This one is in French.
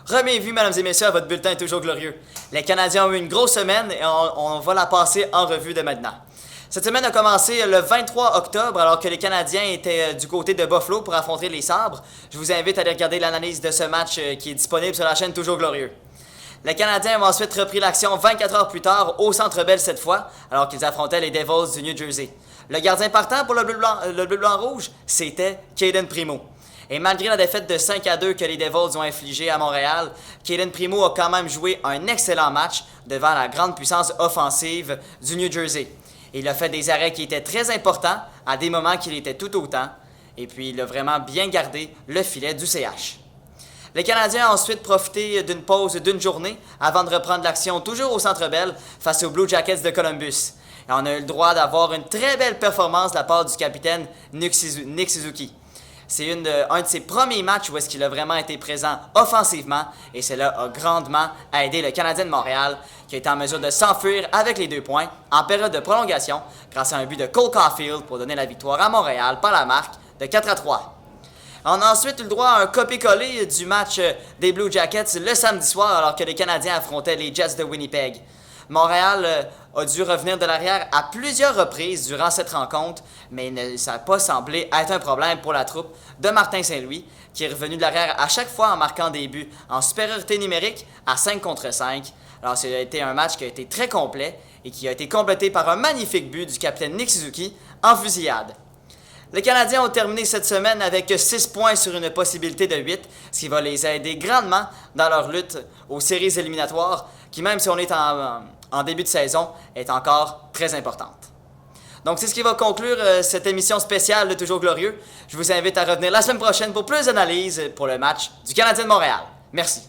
Bienvenue, mesdames et messieurs, à votre bulletin est toujours glorieux. Les Canadiens ont eu une grosse semaine et on va la passer en revue de maintenant. Cette semaine a commencé le 23 octobre alors que les Canadiens étaient du côté de Buffalo pour affronter les Sabres. Je vous invite à aller regarder l'analyse de ce match qui est disponible sur la chaîne Toujours Glorieux. Les Canadiens ont ensuite repris l'action 24 heures plus tard au Centre Bell cette fois, alors qu'ils affrontaient les Devils du New Jersey. Le gardien partant pour le bleu-blanc-rouge, c'était Cayden Primeau. Et malgré la défaite de 5-2 que les Devils ont infligée à Montréal, Cayden Primeau a quand même joué un excellent match devant la grande puissance offensive du New Jersey. Il a fait des arrêts qui étaient très importants, à des moments qu'il était tout autant, et puis il a vraiment bien gardé le filet du CH. Les Canadiens ont ensuite profité d'une pause d'une journée avant de reprendre l'action toujours au Centre Bell face aux Blue Jackets de Columbus. Et on a eu le droit d'avoir une très belle performance de la part du capitaine Nick Suzuki. C'est un de ses premiers matchs où est-ce qu'il a vraiment été présent offensivement et cela a grandement aidé le Canadien de Montréal qui a été en mesure de s'enfuir avec les 2 points en période de prolongation grâce à un but de Cole Caulfield pour donner la victoire à Montréal par la marque de 4-3. On a ensuite eu le droit à un copier-coller du match des Blue Jackets le samedi soir alors que les Canadiens affrontaient les Jets de Winnipeg. Montréal a dû revenir de l'arrière à plusieurs reprises durant cette rencontre, mais ça n'a pas semblé être un problème pour la troupe de Martin Saint-Louis, qui est revenu de l'arrière à chaque fois en marquant des buts en supériorité numérique à 5 contre 5. Alors, ça a été un match qui a été très complet et qui a été complété par un magnifique but du capitaine Nick Suzuki en fusillade. Les Canadiens ont terminé cette semaine avec 6 points sur une possibilité de 8, ce qui va les aider grandement dans leur lutte aux séries éliminatoires, qui même si on est en début de saison, est encore très importante. Donc c'est ce qui va conclure cette émission spéciale de Toujours Glorieux. Je vous invite à revenir la semaine prochaine pour plus d'analyses pour le match du Canadien de Montréal. Merci.